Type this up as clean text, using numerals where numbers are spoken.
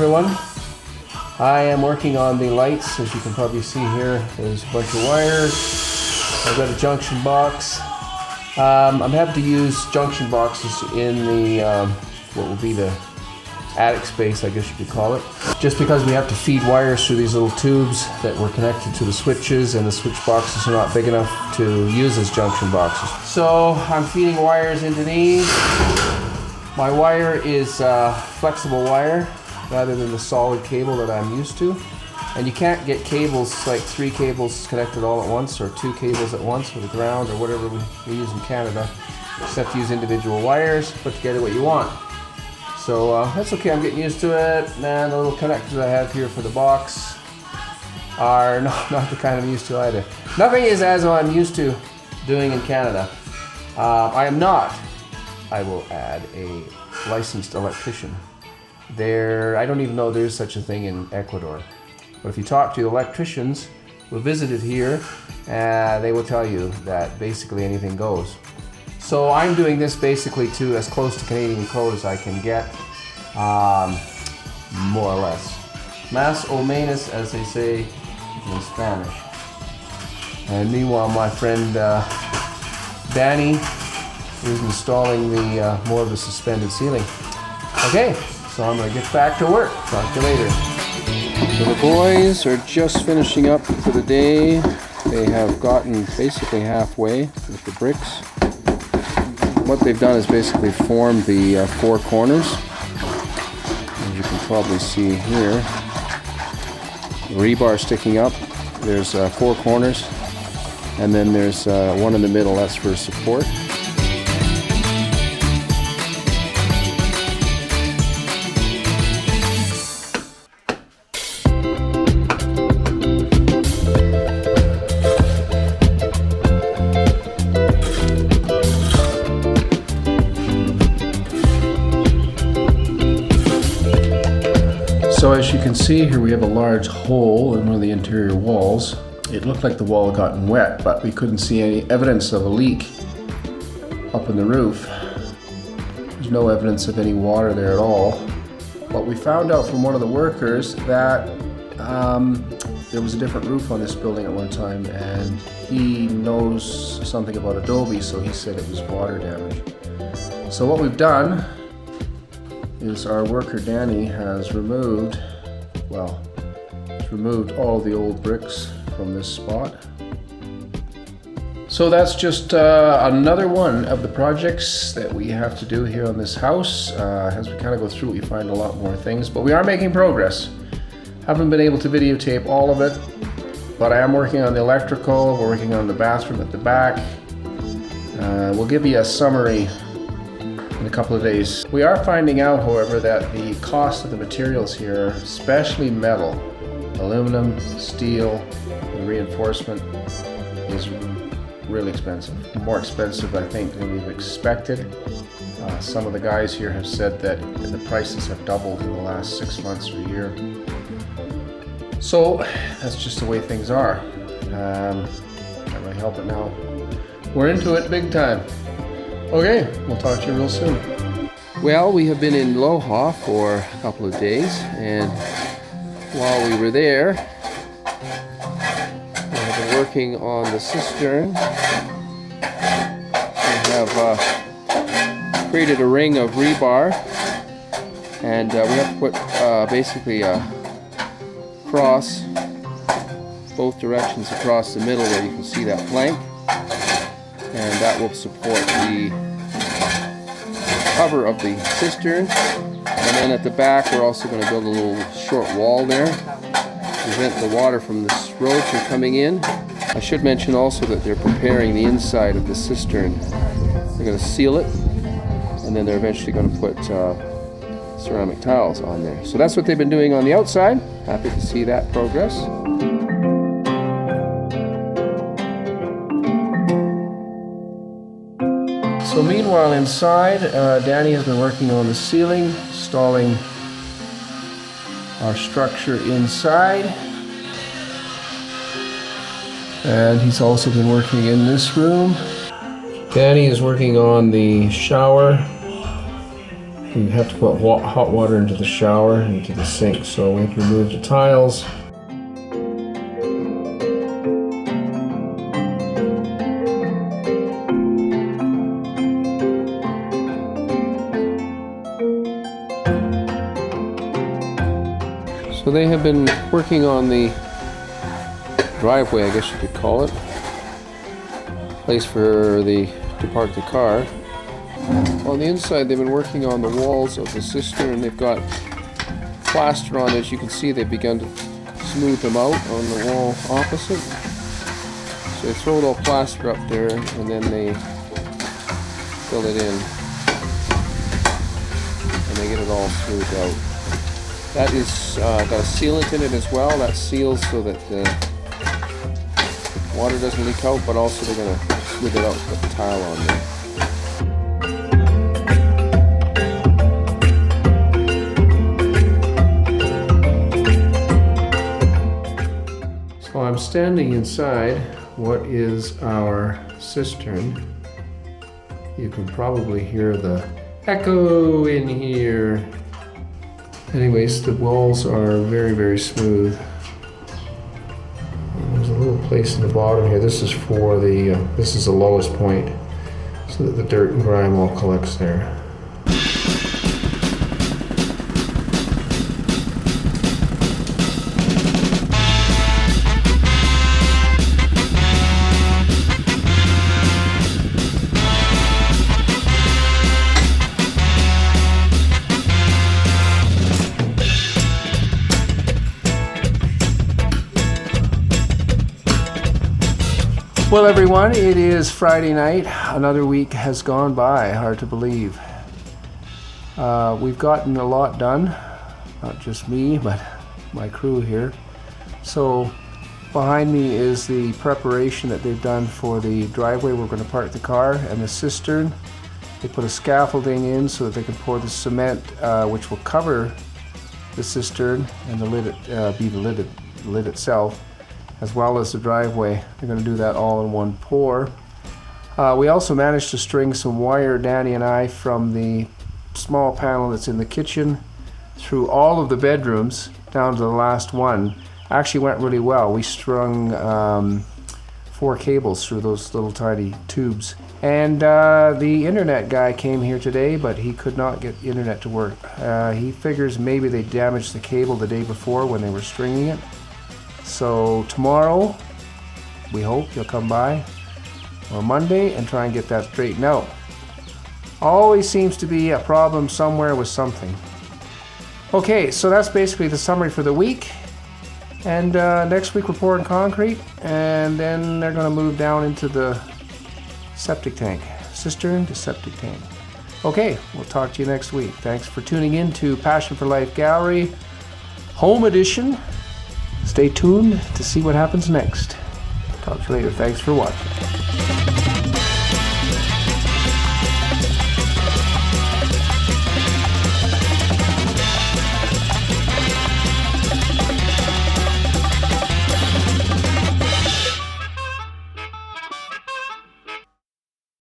everyone. I am working on the lights. As you can probably see here, there's a bunch of wires. I've got a junction box. I'm happy to use junction boxes in the what will be the attic space, I guess you could call it, just because we have to feed wires through these little tubes that were connected to the switches, and the switch boxes are not big enough to use as junction boxes. So I'm feeding wires into these. My wire is flexible wire rather than the solid cable that I'm used to. And you can't get cables, like 3 cables connected all at once or 2 cables at once with a ground or whatever we use in Canada. You just have to use individual wires, put together what you want. So that's okay, I'm getting used to it. And the little connectors I have here for the box are not the kind I'm used to either. Nothing is as I'm used to doing in Canada. I am not, I will add, a licensed electrician. I don't even know there's such a thing in Ecuador. But if you talk to the electricians who visited here, they will tell you that basically anything goes. So I'm doing this basically to as close to Canadian code as I can get, more or less. Más o menos, as they say in Spanish. And meanwhile, my friend Danny is installing the more of the suspended ceiling. Okay, so I'm gonna get back to work. Talk to you later. So the boys are just finishing up for the day. They have gotten basically halfway with the bricks. What they've done is basically formed the 4 corners. As you can probably see here, the rebar sticking up. There's 4 corners, and then there's one in the middle, that's for support. So as you can see here, we have a large hole in one of the interior walls. It looked like the wall had gotten wet, but we couldn't see any evidence of a leak up in the roof. There's no evidence of any water there at all. But we found out from one of the workers that there was a different roof on this building at one time, and he knows something about adobe, so he said it was water damage. So what we've done is our worker Danny has removed all the old bricks from this spot. So that's just another one of the projects that we have to do here on this house. As we kind of go through it, we find a lot more things, but we are making progress. Haven't been able to videotape all of it, but I am working on the electrical. We're working on the bathroom at the back. We'll give you a summary in a couple of days. We are finding out, however, that the cost of the materials here, especially metal, aluminum, steel, and reinforcement, is really expensive. More expensive, I think, than we've expected. Some of the guys here have said that the prices have doubled in the last 6 months or a year. So that's just the way things are. Can't really help it now. We're into it big time. Okay, we'll talk to you real soon. Well, we have been in Loja for a couple of days, and while we were there, we have been working on the cistern. We have created a ring of rebar, and we have to put basically a cross both directions across the middle where you can see that plank. And that will support the cover of the cistern. And then at the back, we're also going to build a little short wall there to prevent the water from this road from coming in. I should mention also that they're preparing the inside of the cistern. They're going to seal it, and then they're eventually going to put ceramic tiles on there. So that's what they've been doing on the outside. Happy to see that progress. So meanwhile inside, Danny has been working on the ceiling, installing our structure inside. And he's also been working in this room. Danny is working on the shower We have to put hot water into the shower, into the sink, so we have to remove the tiles. So they have been working on the driveway, I guess you could call it. Place to park the car. On the inside, they've been working on the walls of the cistern. They've got plaster on it. As you can see, they've begun to smooth them out on the wall opposite. So they throw all plaster up there and then they fill it in. And they get it all smoothed out. That is got a sealant in it as well. That seals so that the water doesn't leak out, but also they're going to smooth it out, put the tile on there. So I'm standing inside what is our cistern. You can probably hear the echo in here. Anyways, the walls are very, very smooth. There's a little place in the bottom here. This is for the, this is the lowest point, so that the dirt and grime all collects there. Well, everyone, it is Friday night. Another week has gone by. Hard to believe. We've gotten a lot done. Not just me, but my crew here. So behind me is the preparation that they've done for the driveway we're going to park the car, and the cistern. They put a scaffolding in so that they can pour the cement, which will cover the cistern, and the lid be the lid itself, as well as the driveway. They're going to do that all in one pour. We also managed to string some wire, Danny and I, from the small panel that's in the kitchen through all of the bedrooms down to the last one. Actually went really well. We strung 4 cables through those little tiny tubes. And the internet guy came here today, but he could not get internet to work. He figures maybe they damaged the cable the day before when they were stringing it. So tomorrow, we hope he'll come by, or Monday, and try and get that straightened out. Always seems to be a problem somewhere with something. Okay, so that's basically the summary for the week. And next week we're pouring concrete, and then they're going to move down into the septic tank. Cistern to septic tank. Okay, we'll talk to you next week. Thanks for tuning in to Passion for Life Gallery, Home Edition. Stay tuned to see what happens next. Talk to you later. Thanks for watching.